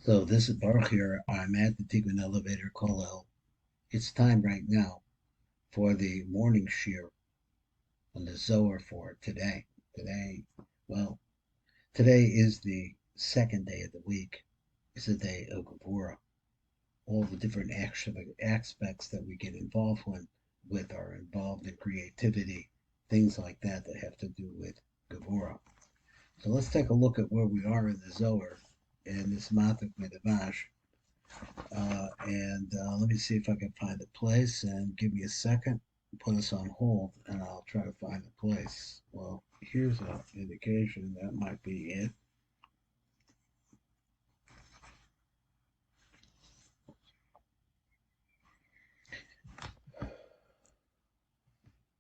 So this is Baruch here. I'm at the Tikkun Elevator Kollel. It's time right now for the morning shir on the Zohar for today. Today, well, today is the second day of the week. It's the day of Gevurah. All the different aspects that we get involved with are involved in creativity, things like that that have to do with Gevurah. So let's take a look at where we are in the Zohar in this Matak Midrash. And let me see if I can find a place and give me a second. Put us on hold and I'll try to find a place. Well, here's an indication that might be it.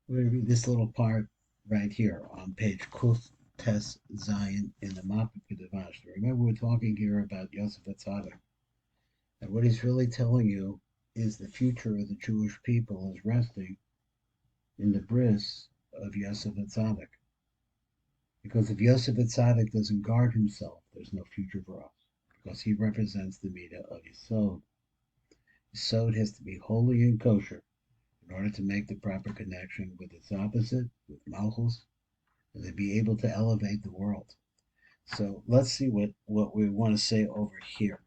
We're going to read this little part right here on page Kuf Tes Zion in the Mapik Devash. Remember, we're talking here about Yosef Atzadik. And what he's really telling you is the future of the Jewish people is resting in the bris of Yosef Atzadik. Because if Yosef Atzadik doesn't guard himself, there's no future for us. Because he represents the Midah of Yisod. Yisod has to be holy and kosher in order to make the proper connection with its opposite, with Malchus, and to be able to elevate the world. So let's see what we want to say over here.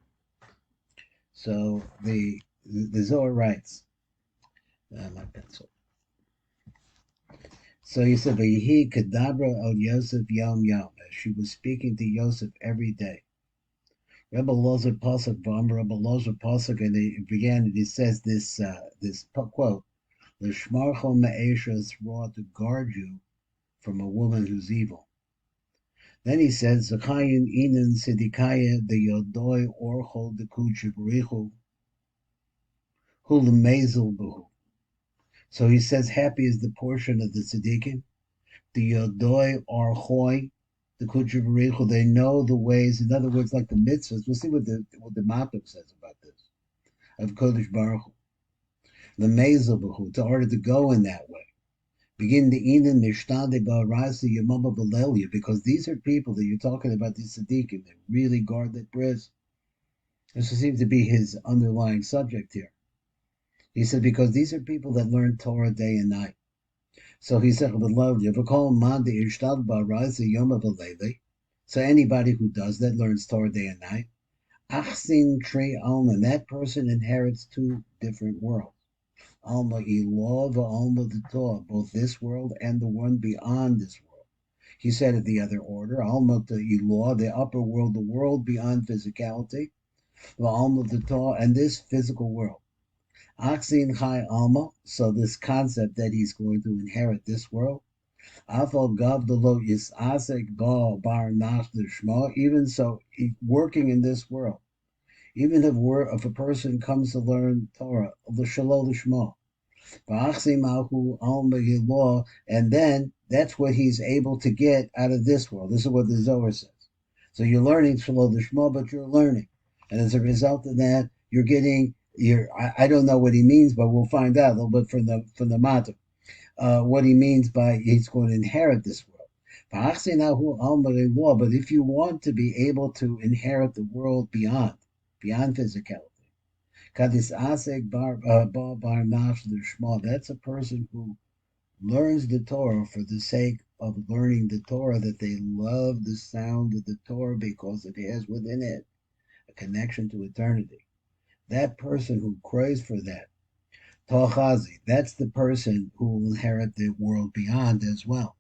So the Zohar writes, my pencil. So he said, "Vayihi kadabra al Yosef yom yom," as she was speaking to Yosef every day. Rebbe Lozer Pasuk, Rebbe Lozer Pasuk, and he began and he says this quote: "L'shmarcho me'eshes raw to guard you from a woman who's evil." Then he says, "Zachayin inan sidikaya the yodoi orchol the kuchivrichu hu lemezel buhu." So he says, "Happy is the portion of the tzaddikim, the yodoi orchoi." The Kuchivarichu, they know the ways. In other words, like the mitzvahs. We'll see what the Matuk says about this of Kodesh Baruch Hu. The Mezabahu, in order to go in that way. Begin the Inin Mishtade Ba'arasa Yamama Balelia, because these are people that you're talking about, these Tzaddikim, that really guard that bris. This seems to be his underlying subject here. He said, because these are people that learn Torah day and night. So he said, so anybody who does that learns Torah day and night. Achsin Trey Alma, that person inherits two different worlds. Alma Ilah Alma the Torah, both this world and the one beyond this world. He said it the other order. Alma the Ilah, the upper world, the world beyond physicality. Alma the Torah, and this physical world. Achsin Chai Alma, so this concept that he's going to inherit this world. Even so, working in this world, even if a person comes to learn Torah, and then that's what he's able to get out of this world. This is what the Zohar says. So you're learning Shalom Lishma, but you're learning. And as a result of that, you're getting I don't know what he means, but we'll find out a little bit from the Matam. What he means by he's going to inherit this world. But if you want to be able to inherit the world beyond physicality, that's a person who learns the Torah for the sake of learning the Torah, that they love the sound of the Torah because it has within it a connection to eternity. That person who craves for that, Tochazi, that's the person who will inherit the world beyond as well.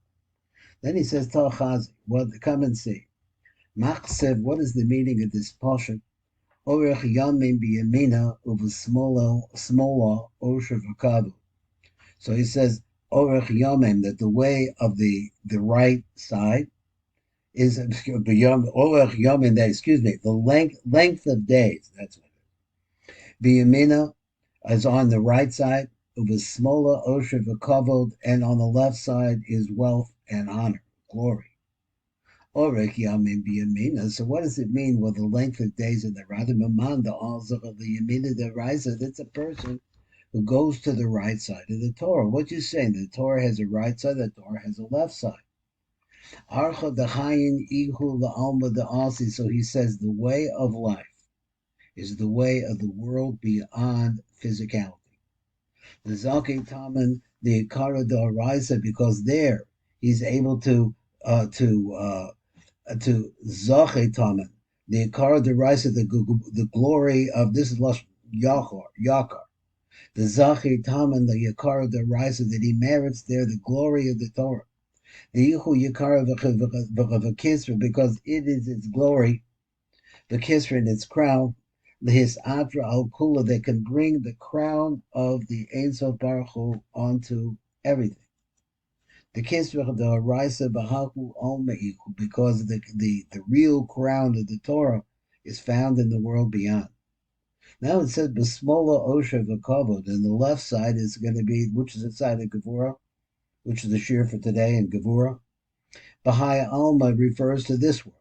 Then he says, Tochazi, well, come and see. Machsev, what is the meaning of this portion? Orech Yamin biyamina uva smola osher v'kavu. So he says, Orech Yamin, that the way of the right side is Orech Yamin, the length of days. That's what it is. Biyamina is on the right side, uva smola osher v'kavod, and on the left side is wealth and honor, glory. Orek Yamin Biyamina. So what does it mean? Well, the length of days in the Radha also of the Yamina the Raisa, that's a person who goes to the right side of the Torah. What you saying? The Torah has a right side, the Torah has a left side. Archa the Chayin Ihu the Alma the Asi. So he says the way of life is the way of the world beyond physicality. The Zaki Taman, the Ikara Doraisa, because there he's able to Zache Taman, the Ikara Doraisa, the glory of this is Yakar. The Zachi Taman, the Yakar Doraisa, that he merits there the glory of the Torah. The Yichu Yakar V'Kisra, because it is its glory, the Kisra in its crown, the His Atra Al Kula, that can bring the crown of the Ein Sof Baruch Hu onto everything. The Kisra of the Harisa Bahaku Al Me'iku, because the real crown of the Torah is found in the world beyond. Now it says Besmola Osher V'Kavod, and the left side is going to be, which is the side of Gevurah, which is the shir for today in Gevurah. Bahai Alma refers to this world.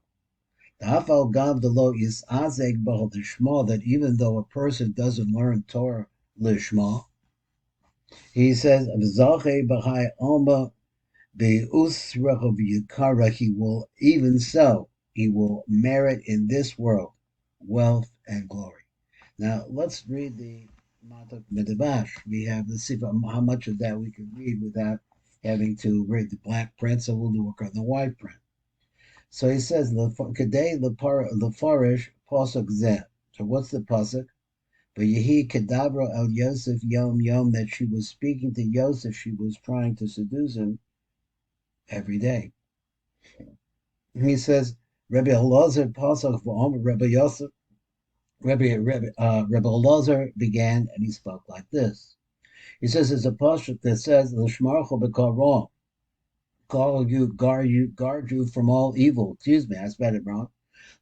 The Hafal Gav Delo is Azeg Bahal Shma, that even though a person doesn't learn Torah Lishma, he says V'Zache Bahai Alma Be'usrach Yikara, he will, even so, he will merit in this world wealth and glory. Now let's read the Matak Midrash. We have, let's see how much of that we can read without having to read the black print, so we'll work on the white print. So he says, Kadei Lefarish Pasuk Zeh. So what's the Pasuk? But Yehi Kadabra El Yosef Yom Yom, that she was speaking to Yosef, she was trying to seduce him every day. He says, Rabbi Elazar Pasuk V'Omer Rabbi Yosef. Rabbi Elazar began, and he spoke like this. He says, there's a pasuk that says, "L'shmarcha b'kara," guard you from all evil. Excuse me, I spelled it wrong.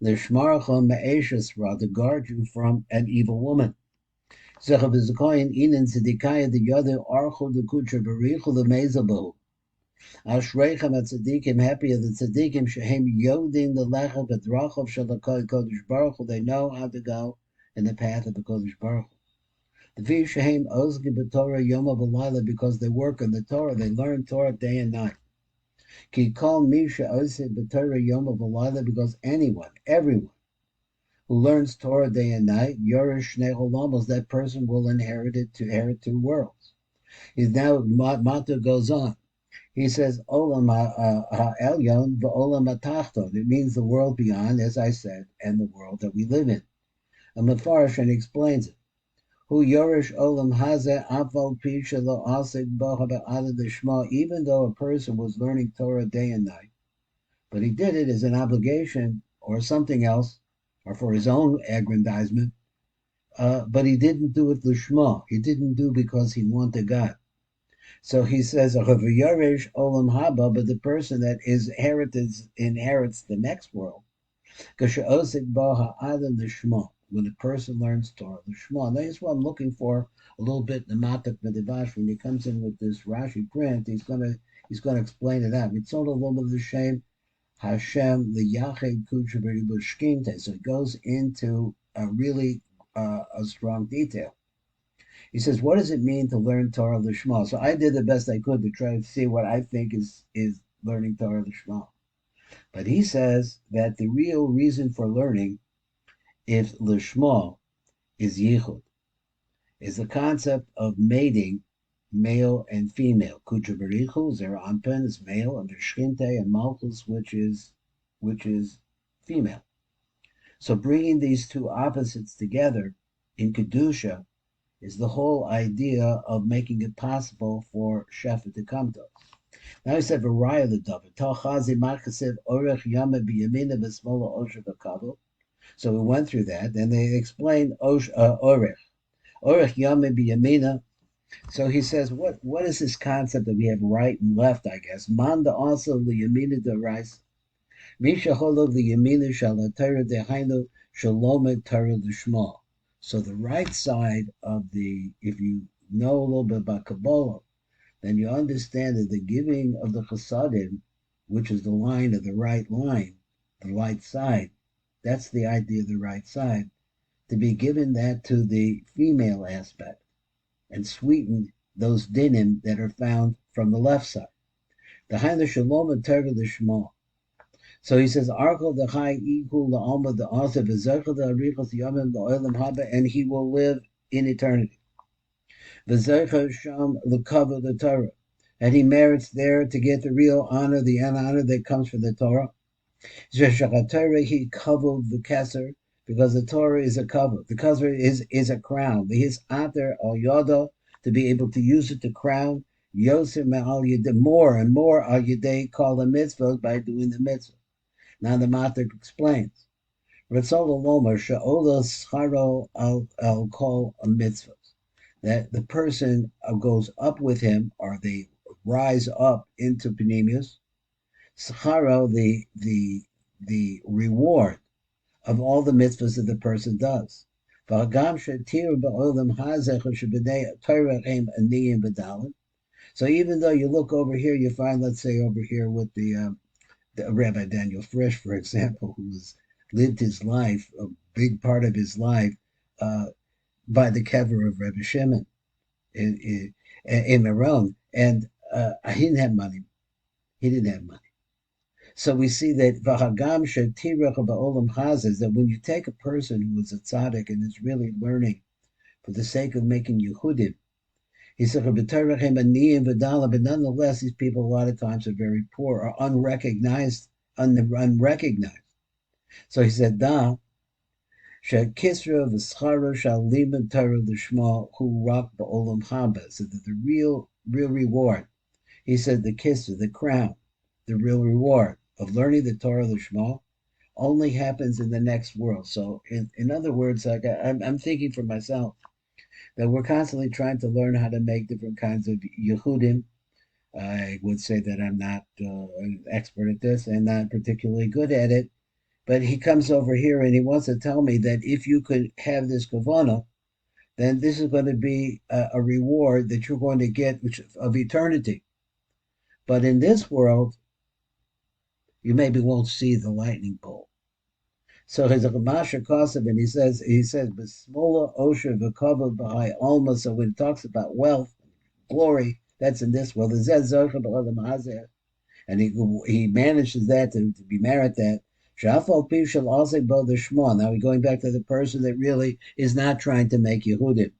L'shmarcha me'eshes ra, to guard you from an evil woman. Zecha v'zakayin inen tzedikaya the yother archul the kucher berichul the mezabu. Ashreichem at tzedikim, happy of the tzedikim shehem yodin the lecha v'drachav shalakay kodesh baruch hu, they know how to go in the path of the kodesh baruch hu. The Vishaim Ozgi B'Torah Yom V'Layla, because they work on the Torah, they learn Torah day and night. Ki Kol Misha Ozgi B'Torah Yom V'Layla, because everyone who learns Torah day and night, Yorish Shnei Olamos, that person will inherit two worlds. He's now Mata goes on. He says Olam Ha'elyon V'Olam Ha'Tachton. It means the world beyond, as I said, and the world that we live in. And Mefarish explains it. Who Yorish Olam Hazeh Aval Pisha Lo Asik Boha Ba'ala Dishma, even though a person was learning Torah day and night, but he did it as an obligation or something else, or for his own aggrandizement, but he didn't do it Lishma. He didn't do because he wanted God. So he says, Yorish Olam Haba, but the person that inherits the next world, Kasha Osik Boha Adam Lishma, when a person learns Torah, the Shema. That's what I'm looking for a little bit in the Matak Medivash. When he comes in with this Rashi print, he's gonna explain it out. It's all a little bit of the shame. Hashem the Yached Kuchaveri Bushkinte. So it goes into a really a strong detail. He says, what does it mean to learn Torah Lishma? So I did the best I could to try to see what I think is learning Torah Lishma. But he says that the real reason for learning, if Lishma is Yichud, is the concept of mating male and female. Kutra Berichu, Zera Ampen is male, under Shkinte and Malchus, which is female. So bringing these two opposites together in Kedusha is the whole idea of making it possible for Shefa to come to us. Now he said, Varaya the David, Talchazi Makasev Orech Yama Biyamina Besmola Osher Bakabo. So we went through that, and they explained Orech Yama Biyamina. So he says, what is this concept that we have right and left, I guess? Manda also the Yamina de Rice. Misha Holo the Yamina Shalatera de Hainu Shaloma Tara the Shma. So the right side of if you know a little bit about Kabbalah, then you understand that the giving of the Chasadim, which is the line of the right line, the right side, that's the idea of the right side, to be given that to the female aspect and sweeten those dinim that are found from the left side. The Hainu Shalom and Tara the Shma. So he says, Arkel the Chai Ikul the Alma the Asa V'Zechel the Arichos Yomim the Oilam Haba, and he will live in eternity. V'Zechel Sham the Kavod the Torah, and he merits there to get the real honor, the honor that comes from the Torah. Torah he kavod the Kesser, because the Torah is a kavod. The Kesser is a crown. His ater al yoda, to be able to use it to crown Yosef al yedei, more and more al yedei, call the mitzvahs, by doing the mitzvah. Now the Matter explains. Ratzol Lomer she'ola scharo al kol mitzvahs, that the person goes up with him, or they rise up into Pneumius. Scharo, the reward of all the mitzvahs that the person does. So even though you look over here, you find, let's say over here with the Rabbi Daniel Frisch, for example, who has lived his life, a big part of his life, uh, by the kever of Rabbi Shimon in Meron, and he didn't have money. He didn't have money. So we see that Vahagam Shetirach Ba'olam Chazes, that when you take a person who is a tzaddik and is really learning for the sake of making Yehudim, he said, but nonetheless, these people a lot of times are very poor or unrecognized. So he said, Da, Shekisra v'scharo shalim Torah l'shma hu rak ba'olam haba. So that the real reward, he said, the kisra, the crown, the real reward of learning the Torah l'shma only happens in the next world. So in other words, like I'm thinking for myself that we're constantly trying to learn how to make different kinds of Yehudim. I would say that I'm not an expert at this and not particularly good at it. But he comes over here and he wants to tell me that if you could have this kavana, then this is going to be a reward that you're going to get, which of eternity. But in this world, you maybe won't see the lightning bolt. So his Ramasha Kosev, and he says, B'smola Osher v'kavod b'hai alma. So when it talks about wealth, glory, that's in this world. And he manages that to be merit that. Now we're going back to the person that really is not trying to make Yehudim.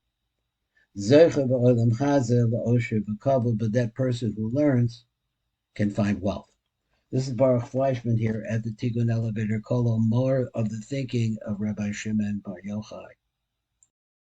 But that person who learns can find wealth. This is Baruch Fleischman here at the Tikkun Elevator Kolo. More of the thinking of Rabbi Shimon Bar Yochai.